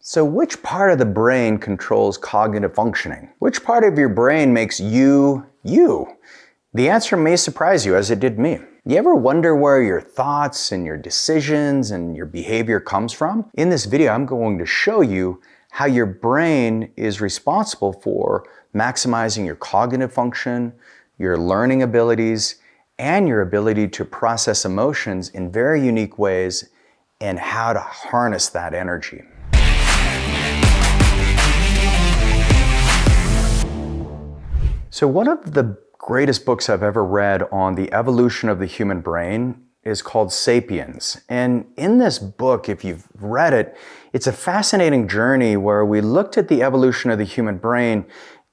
So which part of the brain controls cognitive functioning? Which part of your brain makes you, you? The answer may surprise you, as it did me. You ever wonder where your thoughts and your decisions and your behavior comes from? In this video, I'm going to show you how your brain is responsible for maximizing your cognitive function, your learning abilities, and your ability to process emotions in very unique ways, and how to harness that energy. So one of the greatest books I've ever read on the evolution of the human brain is called Sapiens. And in this book, if you've read it, it's a fascinating journey where we looked at the evolution of the human brain,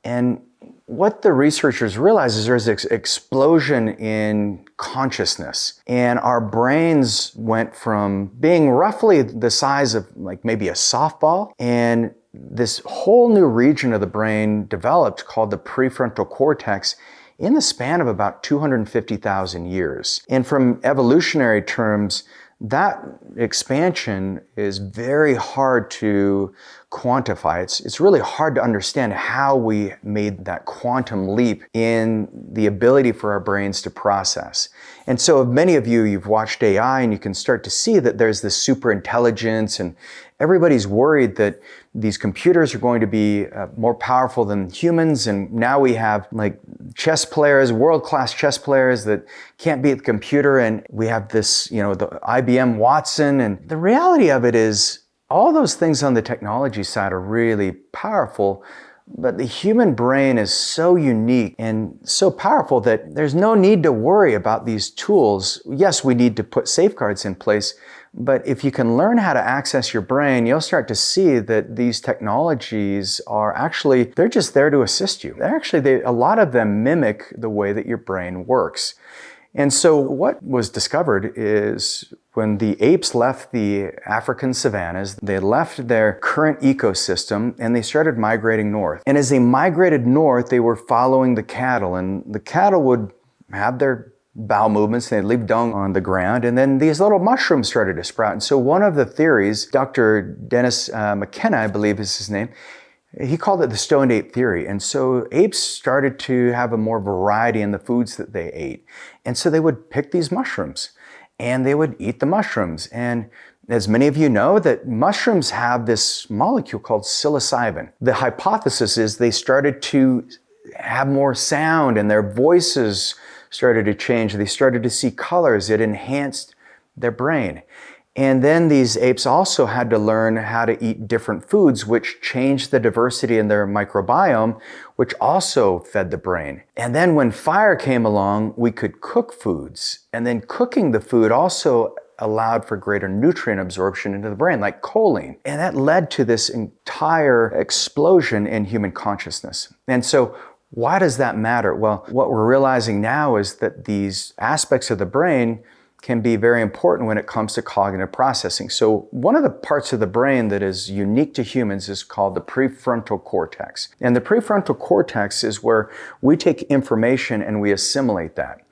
and what the researchers realized is there's this explosion in consciousness. And our brains went from being roughly the size of like maybe a softball, and this whole new region of the brain developed called the prefrontal cortex in the span of about 250,000 years. And from evolutionary terms, that expansion is very hard to quantify. It's really hard to understand how we made that quantum leap in the ability for our brains to process. And so many of you've watched AI, and you can start to see that there's this super intelligence, and everybody's worried that these computers are going to be more powerful than humans. And now we have like chess players, world-class chess players that can't beat the computer. And we have this, the IBM Watson. And the reality of it is all those things on the technology side are really powerful, but the human brain is so unique and so powerful that there's no need to worry about these tools. Yes, we need to put safeguards in place, but if you can learn how to access your brain, you'll start to see that these technologies are actually, they're just there to assist you. A lot of them mimic the way that your brain works. And so what was discovered is when the apes left the African savannas, they left their current ecosystem and they started migrating north. And as they migrated north, they were following the cattle, and the cattle would have their bowel movements, they'd leave dung on the ground, and then these little mushrooms started to sprout. And so one of the theories, Dr. Dennis McKenna, I believe is his name, he called it the stoned ape theory. And so apes started to have a more variety in the foods that they ate. And so they would pick these mushrooms and they would eat the mushrooms. And as many of you know, that mushrooms have this molecule called psilocybin. The hypothesis is they started to have more sound and their voices started to change. They started to see colors. It enhanced their brain. And then these apes also had to learn how to eat different foods, which changed the diversity in their microbiome, which also fed the brain. And then when fire came along, we could cook foods. And then cooking the food also allowed for greater nutrient absorption into the brain, like choline. And that led to this entire explosion in human consciousness. And so why does that matter? Well, what we're realizing now is that these aspects of the brain can be very important when it comes to cognitive processing. So one of the parts of the brain that is unique to humans is called the prefrontal cortex. And the prefrontal cortex is where we take information and we assimilate that.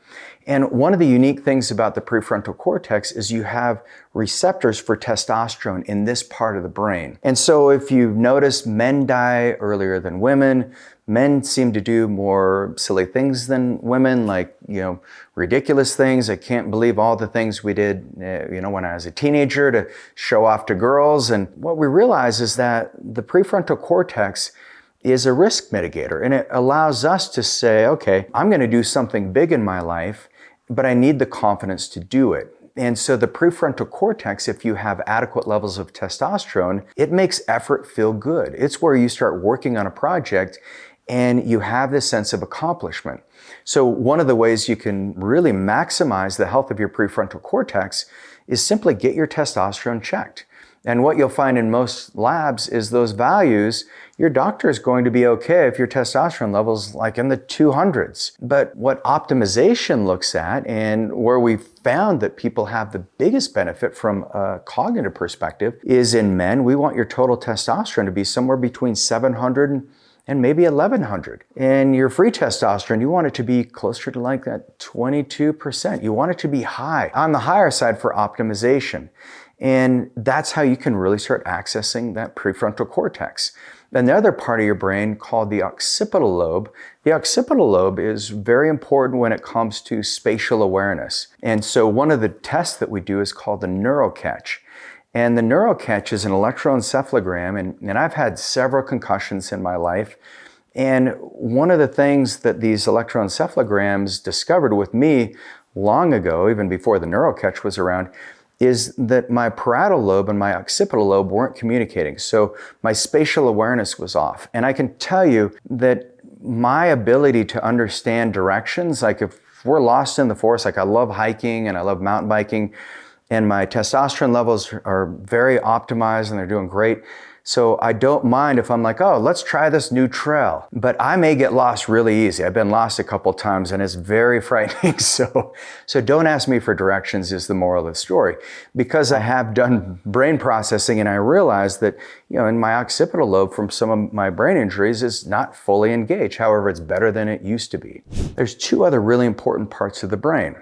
And one of the unique things about the prefrontal cortex is you have receptors for testosterone in this part of the brain. And so if you've noticed, men die earlier than women. Men seem to do more silly things than women, like, ridiculous things. I can't believe all the things we did, when I was a teenager to show off to girls. And what we realize is that the prefrontal cortex is a risk mitigator, and it allows us to say, okay, I'm going to do something big in my life, but I need the confidence to do it. And so the prefrontal cortex, if you have adequate levels of testosterone, it makes effort feel good. It's where you start working on a project and you have this sense of accomplishment. So one of the ways you can really maximize the health of your prefrontal cortex is simply get your testosterone checked. And what you'll find in most labs is those values, your doctor is going to be okay if your testosterone level's like in the 200s. But what optimization looks at, and where we found that people have the biggest benefit from a cognitive perspective, is in men. We want your total testosterone to be somewhere between 700 and maybe 1100. And your free testosterone, you want it to be closer to like that 22%. You want it to be high, on the higher side for optimization. And that's how you can really start accessing that prefrontal cortex. Then the other part of your brain called the occipital lobe. The occipital lobe is very important when it comes to spatial awareness. And so one of the tests that we do is called the neurocatch. And the neurocatch is an electroencephalogram, and I've had several concussions in my life. And one of the things that these electroencephalograms discovered with me long ago, even before the neurocatch was around, is that my parietal lobe and my occipital lobe weren't communicating. So my spatial awareness was off. And I can tell you that my ability to understand directions, like if we're lost in the forest, like I love hiking and I love mountain biking, and my testosterone levels are very optimized and they're doing great. So I don't mind if I'm like, oh, let's try this new trail. But I may get lost really easy. I've been lost a couple times and it's very frightening. So don't ask me for directions is the moral of the story. Because I have done brain processing and I realized that, in my occipital lobe from some of my brain injuries is not fully engaged. However, it's better than it used to be. There's two other really important parts of the brain.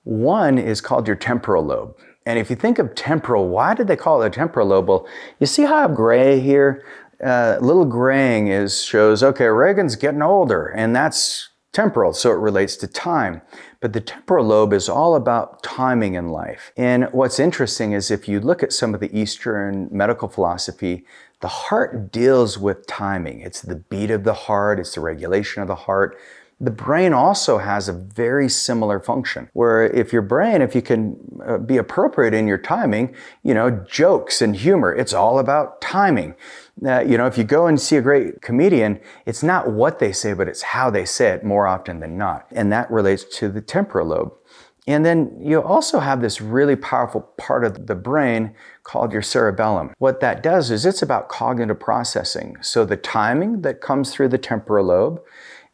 One is called your temporal lobe. And if you think of temporal, why did they call it a temporal lobe? Well, you see how I have gray here? Little graying shows, okay, Regan's getting older, and that's temporal, so it relates to time. But the temporal lobe is all about timing in life. And what's interesting is if you look at some of the Eastern medical philosophy, the heart deals with timing. It's the beat of the heart, it's the regulation of the heart. The brain also has a very similar function where if you can be appropriate in your timing, jokes and humor, it's all about timing. If you go and see a great comedian, it's not what they say, but it's how they say it more often than not. And that relates to the temporal lobe. And then you also have this really powerful part of the brain called your cerebellum. What that does is it's about cognitive processing. So the timing that comes through the temporal lobe,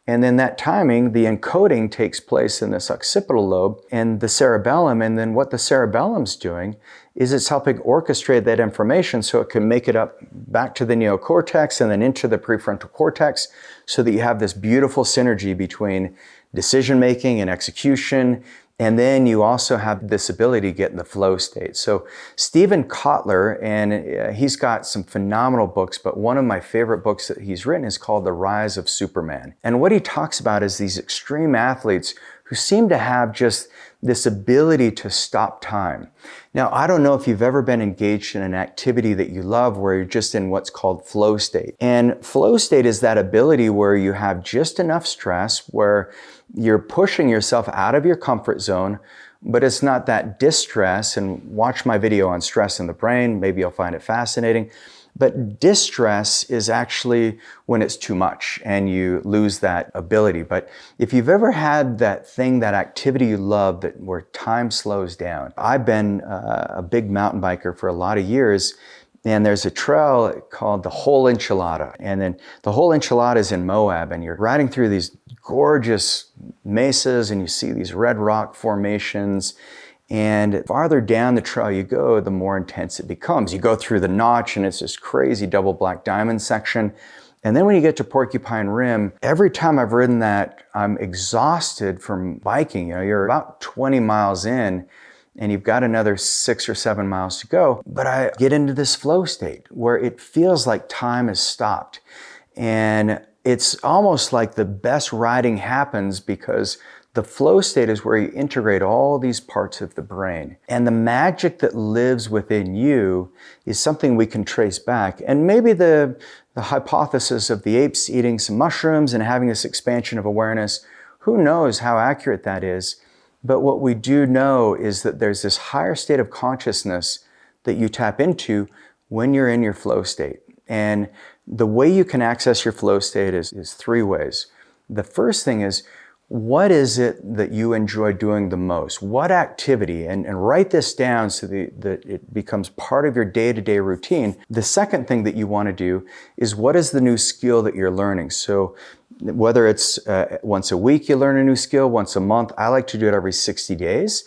and then that timing, the encoding takes place in this occipital lobe and the cerebellum. And then what the cerebellum's doing is it's helping orchestrate that information so it can make it up back to the neocortex and then into the prefrontal cortex so that you have this beautiful synergy between decision-making and execution. And then you also have this ability to get in the flow state. So Stephen Kotler, and he's got some phenomenal books, but one of my favorite books that he's written is called The Rise of Superman. And what he talks about is these extreme athletes who seem to have just this ability to stop time. Now, I don't know if you've ever been engaged in an activity that you love where you're just in what's called flow state. And flow state is that ability where you have just enough stress, where you're pushing yourself out of your comfort zone, but it's not that distress. And watch my video on stress in the brain. Maybe you'll find it fascinating. But distress is actually when it's too much and you lose that ability. But if you've ever had that thing, that activity you love, where time slows down. I've been a big mountain biker for a lot of years, and there's a trail called the Whole Enchilada. And then the Whole Enchilada is in Moab, and you're riding through these gorgeous mesas and you see these red rock formations. And farther down the trail you go, the more intense it becomes. You go through the notch and it's this crazy double black diamond section. And then when you get to Porcupine Rim, every time I've ridden that, I'm exhausted from biking. You're about 20 miles in and you've got another 6 or 7 miles to go. But I get into this flow state where it feels like time has stopped. And it's almost like the best riding happens because the flow state is where you integrate all these parts of the brain. And the magic that lives within you is something we can trace back. And maybe the hypothesis of the apes eating some mushrooms and having this expansion of awareness, who knows how accurate that is. But what we do know is that there's this higher state of consciousness that you tap into when you're in your flow state. And the way you can access your flow state is 3 ways. The first thing is, what is it that you enjoy doing the most? What activity? And write this down so that it becomes part of your day-to-day routine. The second thing that you want to do is, what is the new skill that you're learning? So whether it's once a week you learn a new skill, once a month, I like to do it every 60 days.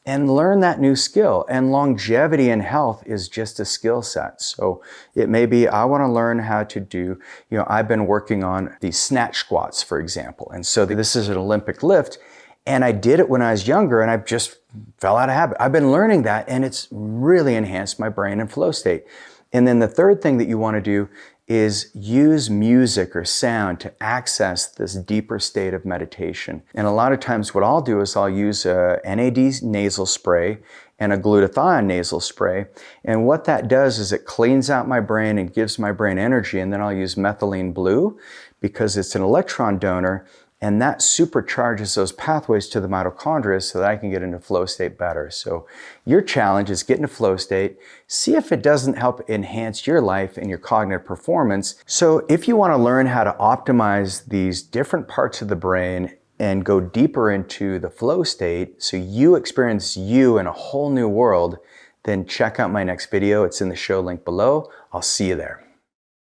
And learn that new skill. And longevity and health is just a skill set. So it may be, I want to learn how to do, I've been working on these snatch squats, for example. And so this is an Olympic lift. And I did it when I was younger and I just fell out of habit. I've been learning that and it's really enhanced my brain and flow state. And then the third thing that you want to do is use music or sound to access this deeper state of meditation. And a lot of times what I'll do is I'll use a NAD nasal spray and a glutathione nasal spray. And what that does is it cleans out my brain and gives my brain energy. And then I'll use methylene blue because it's an electron donor. And that supercharges those pathways to the mitochondria so that I can get into flow state better. So your challenge is get into flow state, see if it doesn't help enhance your life and your cognitive performance. So if you want to learn how to optimize these different parts of the brain and go deeper into the flow state so you experience you in a whole new world, then check out my next video. It's in the show link below. I'll see you there.